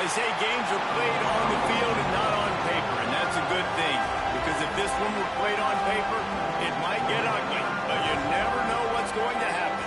They say games are played on the field and not on paper, and that's a good thing, because if this one were played on paper, it might get ugly, but you never know what's going to happen.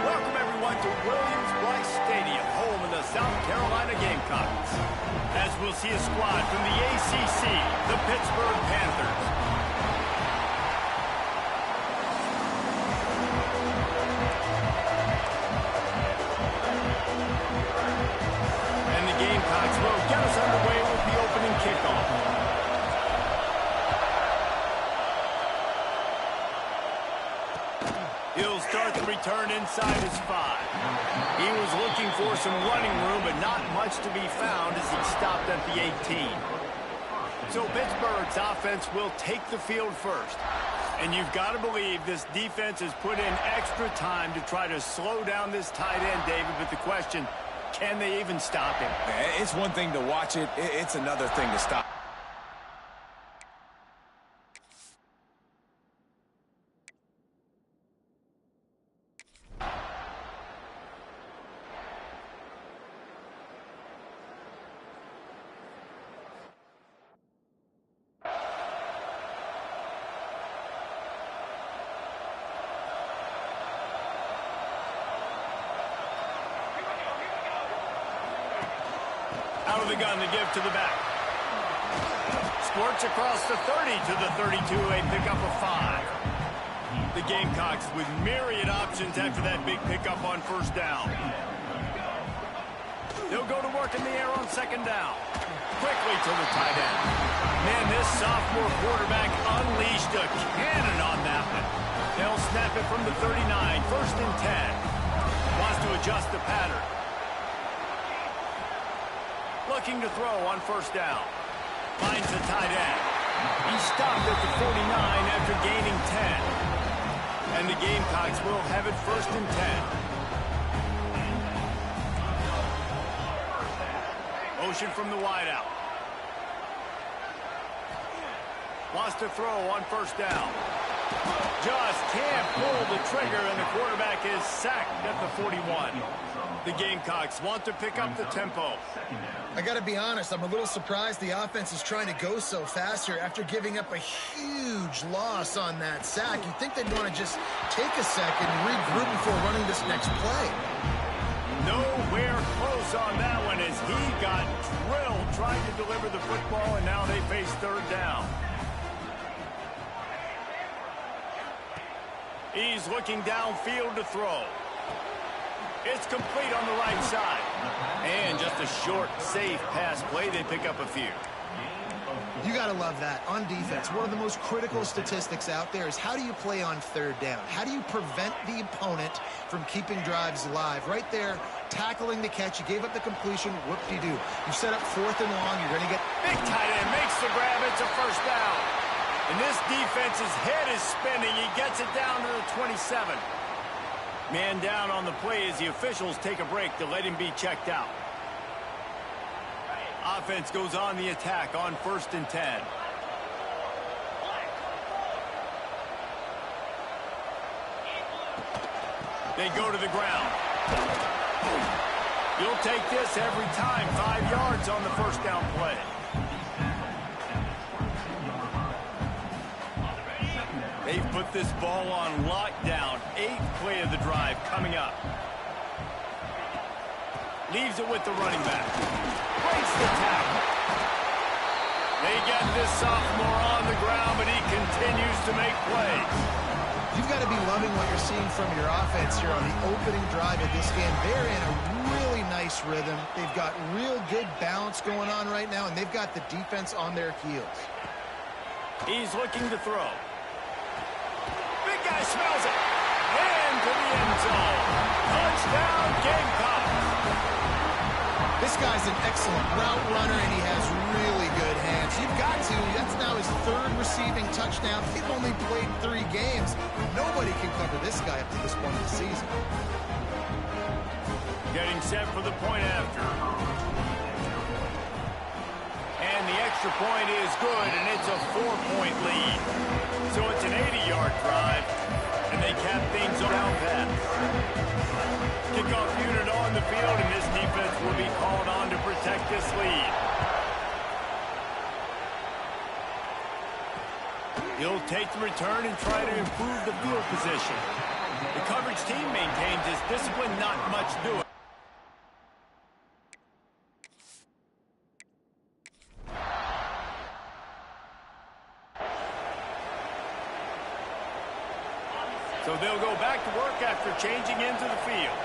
Welcome, everyone, to Williams-Brice Stadium, home of the South Carolina Gamecocks, as we'll see a squad from the ACC, the Pittsburgh Panthers. Gamecocks will get us underway with the opening kickoff. He'll start the return inside his 5. He was looking for some running room, but not much to be found as he stopped at the 18. So Pittsburgh's offense will take the field first. And you've got to believe this defense has put in extra time to try to slow down this tight end, David, but the question, can they even stop him? It's one thing to watch it. It's another thing to stop. Out of the gun to give to the back. Squirts across the 30 to the 32. A pickup of 5. The Gamecocks with myriad options after that big pickup on first down. They'll go to work in the air on second down. Quickly to the tight end. Man, this sophomore quarterback unleashed a cannon on that one. They'll snap it from the 39. First and 10. Wants to adjust the pattern. Looking to throw on first down. Finds the tight end. He stopped at the 49 after gaining 10. And the Gamecocks will have it first and 10. Motion from the wideout. Wants to throw on first down. Just can't pull the trigger, and the quarterback is sacked at the 41. The Gamecocks want to pick up the tempo. I got to be honest, I'm a little surprised the offense is trying to go so fast here after giving up a huge loss on that sack. You'd think they'd want to just take a second and regroup before running this next play. Nowhere close on that one as he got drilled trying to deliver the football, and now they face third down. He's looking downfield to throw. It's complete on the right side. And just a short, safe pass play. They pick up a few. You got to love that. On defense, one of the most critical statistics out there is how do you play on third down? How do you prevent the opponent from keeping drives alive? Right there, tackling the catch. You gave up the completion. Whoop-de-doo. You set up fourth and long. You're going to get... Big tight end makes the grab. It's a first down. And this defense's head is spinning. He gets it down to the 27. Man down on the play as the officials take a break to let him be checked out. Offense goes on the attack on first and 10. They go to the ground. You'll take this every time. 5 yards on the first down play. They've put this ball on lockdown. 8th play of the drive coming up. Leaves it with the running back. Breaks the tackle. They get this sophomore on the ground, but he continues to make plays. You've got to be loving what you're seeing from your offense here on the opening drive of this game. They're in a really nice rhythm. They've got real good balance going on right now, and they've got the defense on their heels. He's looking to throw. Big guy smells it. And to the end zone. Touchdown, Gamecocks. This guy's an excellent route runner, and he has really good hands. You've got to. That's now his third receiving touchdown. He's only played 3 games. Nobody can cover this guy up to this point of the season. Getting set for the point after. And the extra point is good, and it's a 4-point lead. So it's an 80-yard drive, and they cap things down pass. Kickoff unit on the field, and this defense will be called on to protect this lead. He'll take the return and try to improve the field position. The coverage team maintains his discipline, not much doing. So they'll go back to work after changing into the field.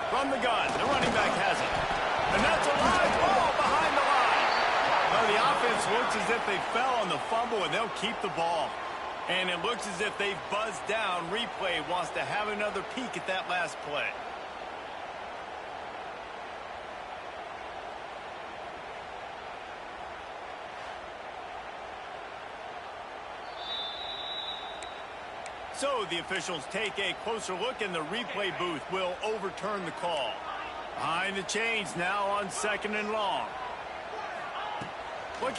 From the gun, the running back has it. And that's a live ball behind the line. Well, the offense looks as if they fell on the fumble, and they'll keep the ball. And it looks as if they've buzzed down. Replay wants to have another peek at that last play. So the officials take a closer look, and the replay booth will overturn the call. Behind the chains now on 2nd and long. Look.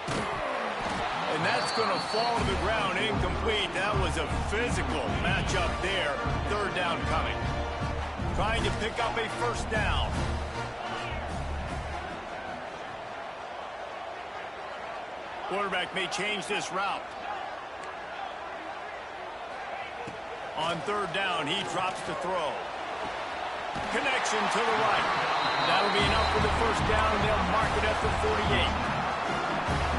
And that's going to fall to the ground incomplete. That was a physical matchup there. 3rd down coming. Trying to pick up a 1st down. Quarterback may change this route. On 3rd down, he drops to throw. Connection to the right. That'll be enough for the 1st down, and they'll mark it at the 48.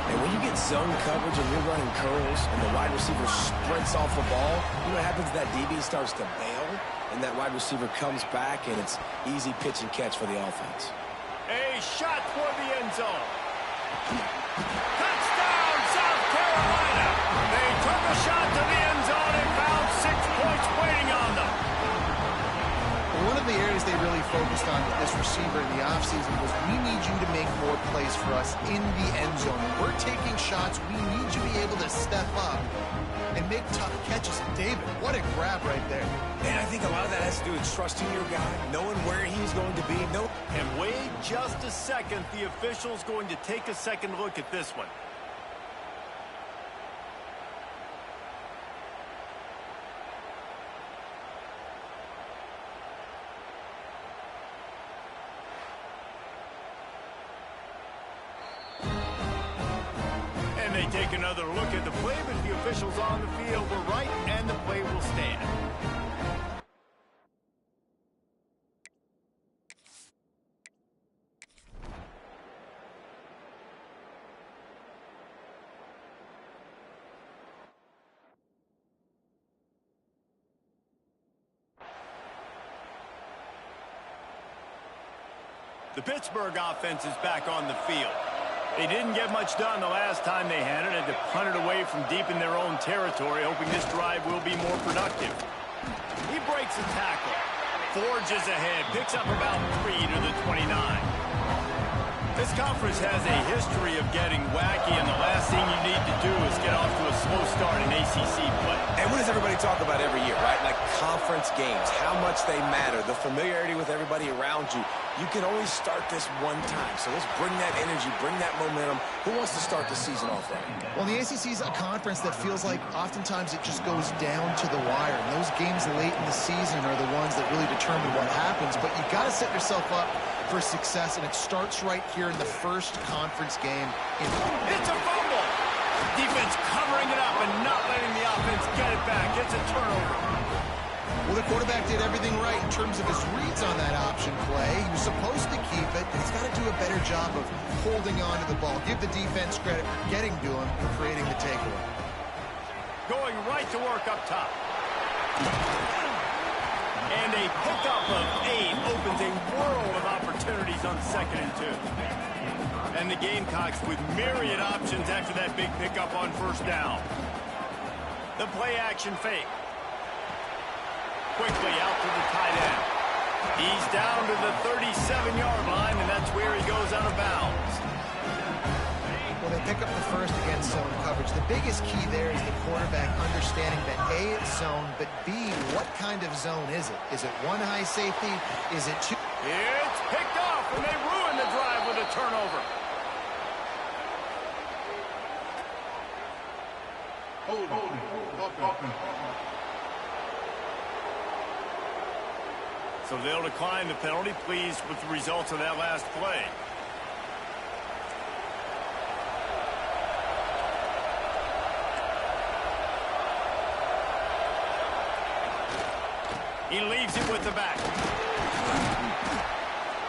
And when you get zone coverage and you're running curls and the wide receiver sprints off the ball, you know what happens? That DB starts to bail, and that wide receiver comes back, and it's easy pitch and catch for the offense. A shot toward the end zone. Touchdown, South Carolina. They took a shot to the end zone and found 6 points waiting on them. One of the areas they really focused on with this receiver in the offseason was, we need you to make more plays for us in the end zone. When we're taking shots, we need you to be able to step up and make tough catches. David, what a grab right there. And I think a lot of that has to do with trusting your guy, knowing where he's going to be. And wait just a second. The official's going to take a second look at this one. They take another look at the play, but the officials on the field were right, and the play will stand. The Pittsburgh offense is back on the field. They didn't get much done the last time they had it. Had to punt it away from deep in their own territory, hoping this drive will be more productive. He breaks a tackle, forges ahead, picks up about 3 to the 29. This conference has a history of getting wacky, and the last thing you need to do is get off to a slow start in ACC play. And what does everybody talk about every year, right? Like conference games, how much they matter, the familiarity with everybody around you. You can always start this one time. So let's bring that energy, bring that momentum. Who wants to start the season off right? Well, the ACC is a conference that feels like oftentimes it just goes down to the wire. And those games late in the season are the ones that really determine what happens. But you got to set yourself up for success, and it starts right here in the first conference game. It's a fumble. Defense covering it up and not letting the offense get it back. It's a turnover. Well, the quarterback did everything right in terms of his reads on that option play. He was supposed to keep it, but he's got to do a better job of holding on to the ball. Give the defense credit for getting to him and creating the takeaway. Going right to work up top. And a pickup of 8 opens a world of opportunities on 2nd and 2. And the Gamecocks with myriad options after that big pickup on 1st down. The play action fake. Quickly out to the tight end. He's down to the 37-yard line, and that's where he goes out of bounds. Well, they pick up the first against zone coverage. The biggest key there is the quarterback understanding that A, it's zone, but B, what kind of zone is it? Is it one high safety? Is it two? It's picked off, and they ruin the drive with a turnover. So they'll decline the penalty, pleased with the results of that last play. He leaves it with the back.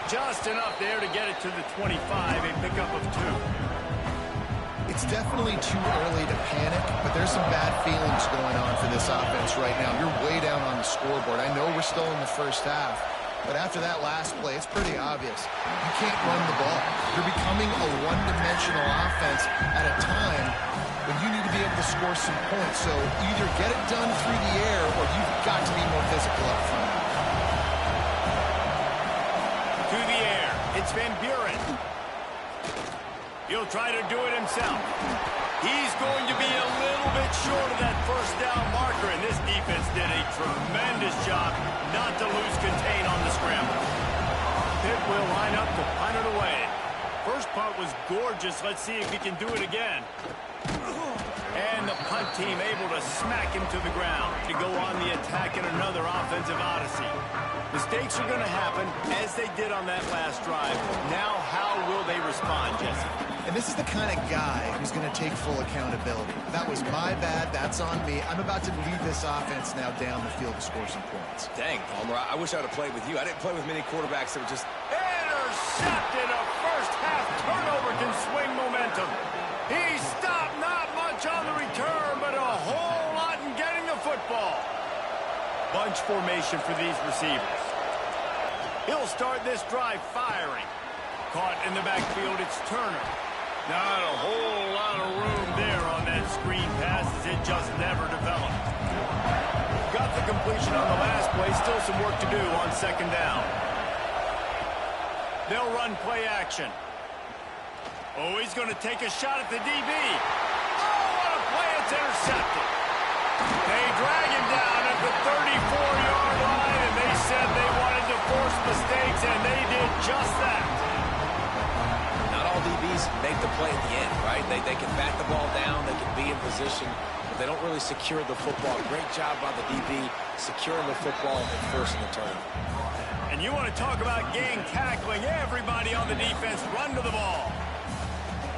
Just enough there to get it to the 25, a pickup of 2. It's definitely too early to panic, but there's some bad feelings going on for this offense right now. You're way down on the scoreboard. I know we're still in the first half, but after that last play, it's pretty obvious. You can't run the ball. You're becoming a one-dimensional offense at a time when you need to be able to score some points. So either get it done through the air or you've got to be more physical up front. To the air. It's Van Buren. He'll try to do it himself. He's going to be a little bit short of that first down marker, and this defense did a tremendous job not to lose contain on the scramble. Pitt will line up to punt it away. First punt was gorgeous. Let's see if he can do it again. And the punt team able to smack him to the ground to go on the attack in another offensive odyssey. Mistakes are going to happen, as they did on that last drive. Now, how will they respond, Jesse? And this is the kind of guy who's going to take full accountability. That was my bad. That's on me. I'm about to lead this offense now down the field to score some points. Dang, Palmer, I wish I would have played with you. I didn't play with many quarterbacks that were just... Intercepted! A first-half turnover can swing momentum. He stopped not much on the return, but a whole lot in getting the football. Bunch formation for these receivers. He'll start this drive firing. Caught in the backfield, it's Turner. Not a whole lot of room there on that screen pass as it just never developed. Got the completion on the last play. Still some work to do on second down. They'll run play action. Oh, he's going to take a shot at the DB. Oh, what a play. It's intercepted. They drag him down at the 34-yard line, and they said they wanted to force mistakes, and they did just that. DBs make the play at the end, right? They can bat the ball down, they can be in position, but they don't really secure the football. Great job by the DB securing the football and forcing the turnover. And you want to talk about gang tackling, everybody on the defense run to the ball.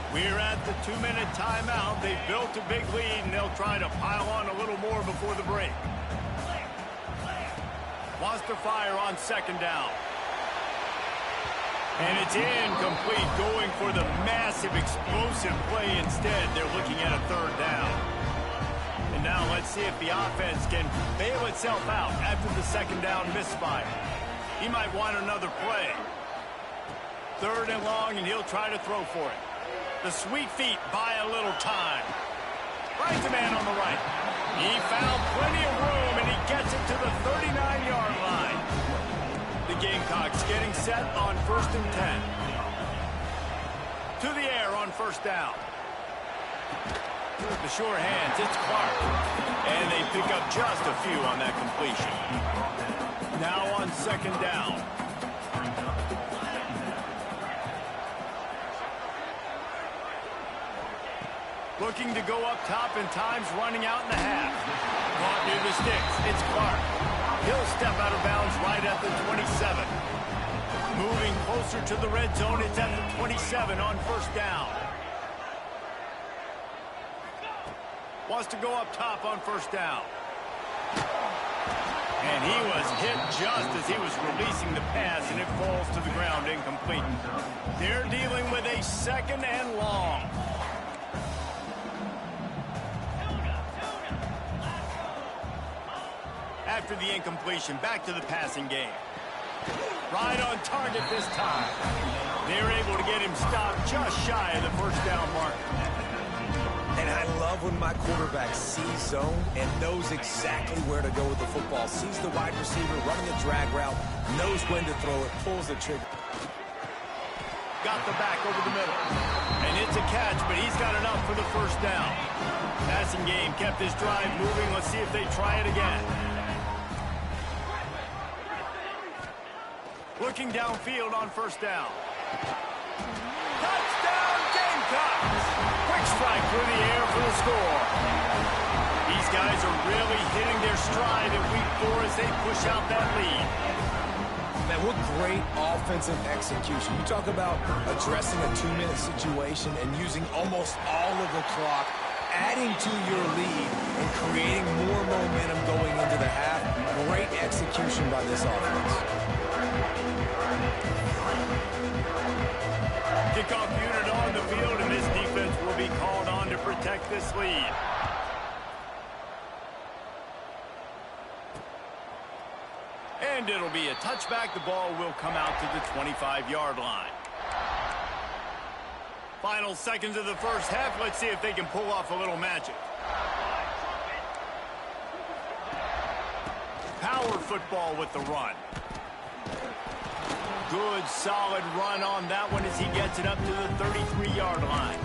We're at the 2-minute timeout. They've built a big lead, and they'll try to pile on a little more before the break. Wants to fire on second down. And it's incomplete, going for the massive explosive play instead. They're looking at a third down. And now let's see if the offense can bail itself out after the second down misfire. He might want another play. Third and long, and he'll try to throw for it. The sweet feet buy a little time. Right to man on the right. He found plenty of room, and he gets it to the 39-yard line. The Gamecocks getting set on 1st and 10. To the air on first down. The sure hands, it's Clark. And they pick up just a few on that completion. Now on second down. Looking to go up top, and time's running out in the half. Caught near the sticks, it's Clark. He'll step out of bounds right at the 27. Moving closer to the red zone, it's at the 27 on first down. Wants to go up top on first down. And he was hit just as he was releasing the pass, and it falls to the ground incomplete. They're dealing with a second and long. After the incompletion, back to the passing game. Right on target this time. They're able to get him stopped just shy of the first down mark. And I love when my quarterback sees zone and knows exactly where to go with the football. Sees the wide receiver running the drag route, knows when to throw it, pulls the trigger. Got the back over the middle. And it's a catch, but he's got enough for the first down. Passing game kept his drive moving. Let's see if they try it again. Looking downfield on first down. Touchdown, Gamecocks! Quick strike through the air for the score. These guys are really hitting their stride in week 4 as they push out that lead. Man, what great offensive execution. You talk about addressing a 2-minute situation and using almost all of the clock, adding to your lead and creating more momentum going into the half. Great execution by this offense. Kickoff unit on the field, and this defense will be called on to protect this lead. And it'll be a touchback. The ball will come out to the 25-yard line. Final seconds of the first half. Let's see if they can pull off a little magic. Power football with the run. Good, solid run on that one as he gets it up to the 33-yard line.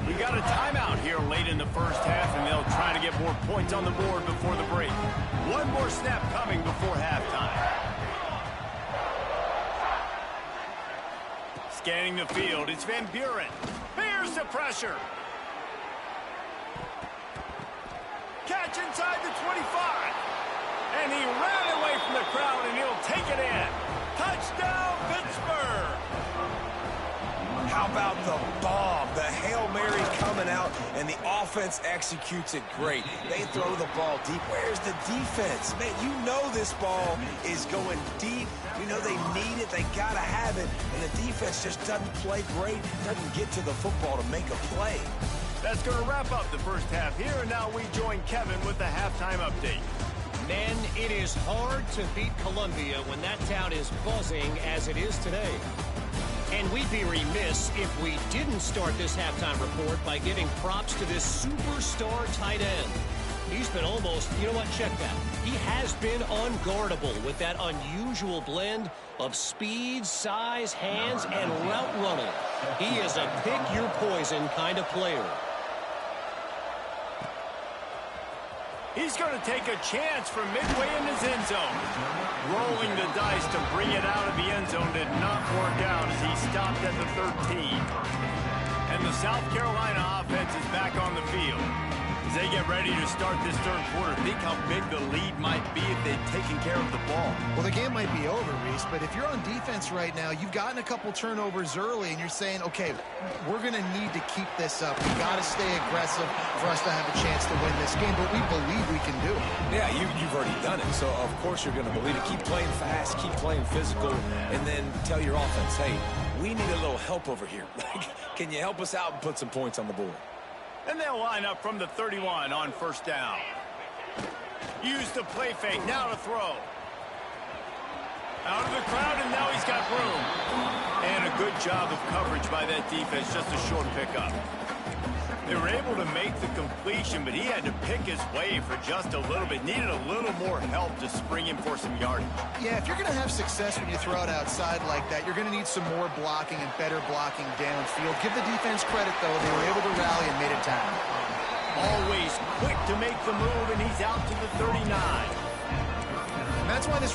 We got a timeout here late in the first half, and they'll try to get more points on the board before the break. One more snap coming before halftime. Scanning the field, it's Van Buren. Bears the pressure. Catch inside the 25. And he ran away from the crowd, and he'll take it in. Touchdown, Pittsburgh! How about the bomb? The Hail Mary coming out, and the offense executes it great. They throw the ball deep. Where's the defense? Man, you know this ball is going deep. You know they need it. They got to have it. And the defense just doesn't play great, doesn't get to the football to make a play. That's going to wrap up the first half here, and now we join Kevin with the halftime update. Men, it is hard to beat Columbia when that town is buzzing as it is today. And we'd be remiss if we didn't start this halftime report by giving props to this superstar tight end. He's been almost, you know what, check that. He has been unguardable with that unusual blend of speed, size, hands, and route running. He is a pick-your-poison kind of player. He's going to take a chance from midway in his end zone. Rolling the dice to bring it out of the end zone did not work out as he stopped at the 13. And the South Carolina offense is back on the field. As they get ready to start this third quarter, think how big the lead might be if they'd taken care of the ball. Well, the game might be over, Reese, but if you're on defense right now, you've gotten a couple turnovers early, and you're saying, okay, we're going to need to keep this up. We've got to stay aggressive for us to have a chance to win this game, but we believe we can do it. Yeah, you've already done it, so of course you're going to believe it. Keep playing fast, keep playing physical, and then tell your offense, hey, we need a little help over here. Can you help us out and put some points on the board? And they'll line up from the 31 on first down. Use the play fake, now to throw. Out of the crowd, and now he's got room. And a good job of coverage by that defense, just a short pickup. They were able to make the completion, but he had to pick his way for just a little bit. Needed a little more help to spring him for some yardage. Yeah, if you're going to have success when you throw it outside like that, you're going to need some more blocking and better blocking downfield. Give the defense credit, though. They were able to rally and made it time. Always quick to make the move, and he's out to the 39. And that's why this